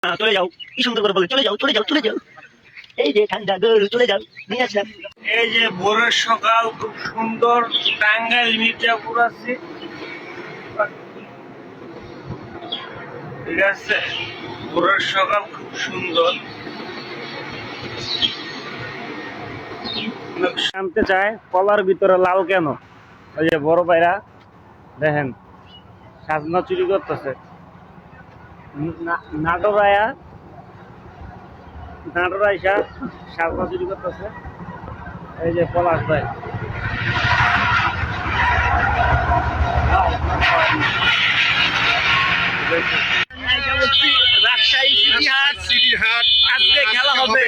চলে যাও, কি সুন্দর করে বলে, চলে যাও চলে যাও চলে যাও, এই যে ঠান্ডা গরু, চলে যাও, নিয়ে আসলাম। এই যে ভোরের সকাল খুব সুন্দর, টাঙ্গাইল মির্জাপুর আছে, ঠিক আছে। ভোরের সকাল খুব সুন্দর, জানতে চায় কলার ভিতরে লাল কেন। ওই যে বড় ভাইরা দেখেন সাজনা চুরি করতেছে, নাটোরাইয়া সাজনা চুরি করতেছে। এই যে পলাশ ভাই, রাজশাহী সিটি হাট, আজকে খেলা হবে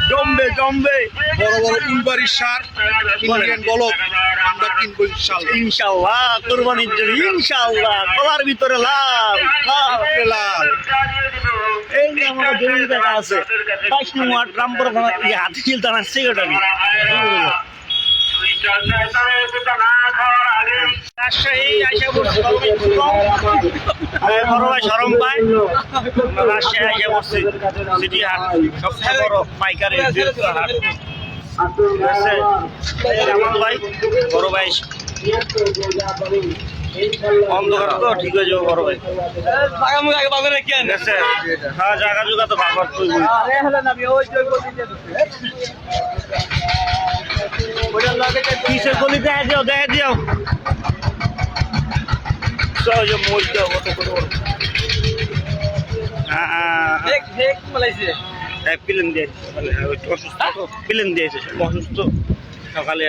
জমবে জমবে। বড় বড় উলবাড়ির সার ইন্ডিয়ান বলদ আমরা কিনবো ইনশাআল্লাহ, কোরবানির জন্য ইনশাআল্লাহ। কলার ভিতরে লাল লাল। এই যে আমাদের জমি জায়গা আছে 22 নং ওয়ার্ড রামপুরা থানা, হাতিঝিল থানার সেক্রেটারি রাজশাহী আইসা পড়ছে বড় ভাই শরম পায়। রাজশাহী আইসা পড়ছে সিটি হাট, সবচেয়ে বড় পাইকারি হাট। রামান ভাই বড় ভাই অন্ধকার তো ঠিক হয়ে যাবো বড় ভাই। হ্যাঁ জায়গা জোগা তো ভাগ কিসের গলি দেখা দিও দেখা দিও মোজ দেওয়া কত করে প্লেন দিয়েছে অসুস্থ, প্লেন দিয়েছে অসুস্থ সকালে।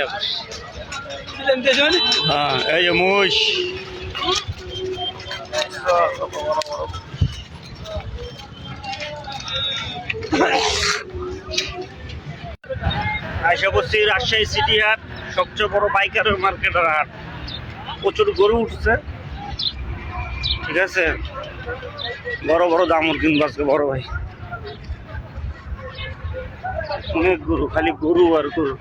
হ্যাঁ এই যে মোষ আশা করছি রাজশাহী সিটি হাট সবচেয়ে বড় পাইকারের মার্কেটের হাট। প্রচুর গরু উঠছে, ঠিক আছে। বড় বড় দামর কিনবো আজকে বড় ভাই, অনেক গরু, খালি গরু আর গরু।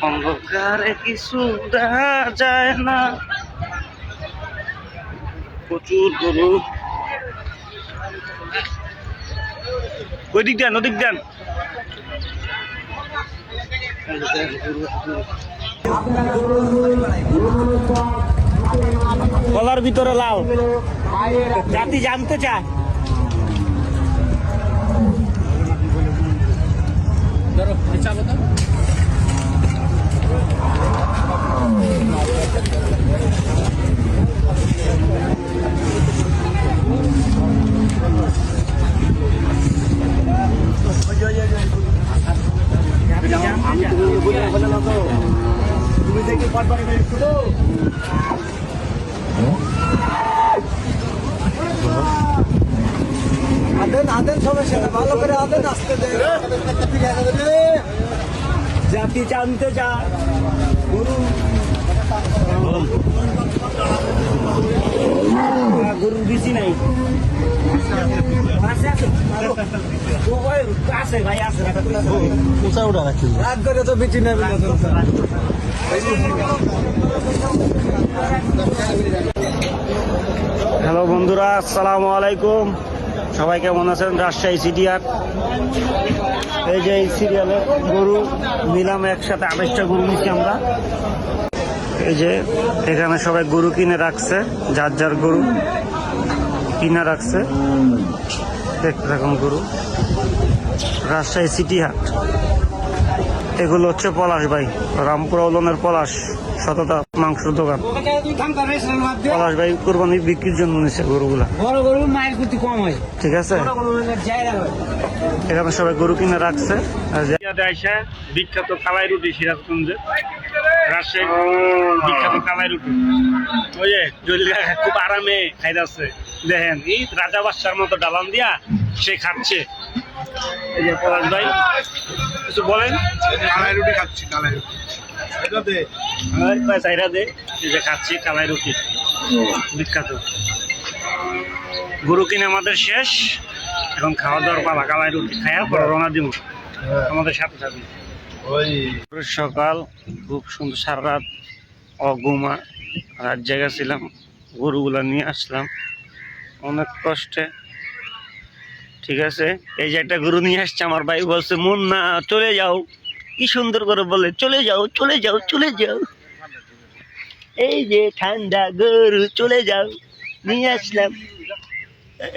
অন্ধকারে কিছু দেখা যায় না, প্রচুর গরু। ওই দিক দেন ওদিক দেন। কলার ভিতরে লাল, জাতি জানতে চায়। তুমি দেখি আদেন সমস্যা না, ভালো করে আদেন, আসতে জাতি জানতে যা গরু, গরুর বেশি নাই আছে ভাই, আছে রাগ করে তো বেশি নেবে। হ্যালো বন্ধুরা, আসসালামু আলাইকুম। সবাই কেমন আছেন? রাজশাহী সিটি হাট, এই যে এই সিরিয়ালে গরু নিলাম একসাথে 28টা গরু নিচ্ছি আমরা। এই যে এখানে সবাই গরু কিনে রাখছে, যার যার গরু কিনে রাখছে। দেখতে থাকুন গরু। রাজশাহী সিটি হাট, এগুলো হচ্ছে পলাশ ভাই, রামপুরা উলনের পলাশ শততা মাংসের দোকান। পলাশ ভাই কোরবানি বিক্রির জন্য নিচ্ছে গরুগুলা, বড় গরু মায়ের প্রতি কম হয়, ঠিক আছে। এখানে সবাই গরু কিনে রাখছে। বিখ্যাত কালাই রুটি সিরাজগঞ্জে, রাজশাহী বিখ্যাত কালাই রুটি। ওই যে জলিলা খুব আরামে খাইতেছে, দেখেন এই রাজা বাদশার মতো ডালান দিয়া সে খাচ্ছে। এই যে পলাশ ভাই কিছু বলেন। কালাই রুটি খাচ্ছি, কালাই রুটি চাইরা দে, এই যে খাচ্ছি কালাই রুটি বিখ্যাত। গরু কিনে আমাদের শেষ, এখন খাওয়া দাওয়ার পালা। কালাই রুটি খাইয়া পরে রওনা দিব আমাদের সাথে সাথে। সকাল খুব সুন্দর, সারা রাত অঘুমা রাত জায়গা ছিলাম, গরুগুলা নিয়ে আসলাম। অনেক কষ্টে। ঠিক আছে, এই যে একটা গরু নিয়ে আসছে আমার ভাই, বলছে মুন্না চলে যাও, কি সুন্দর করে বলে চলে যাও চলে যাও চলে যাও। এই যে ঠান্ডা গরু চলে যাও, নিয়ে আসলাম।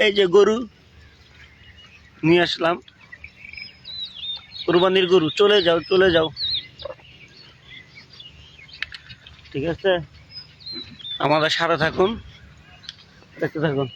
এই যে গরু নিয়ে আসলাম, কুরবানির গরু, চলে যাও চলে যাও। ঠিক আছে, আমাদের সাথে থাকুন, দেখতে থাকুন।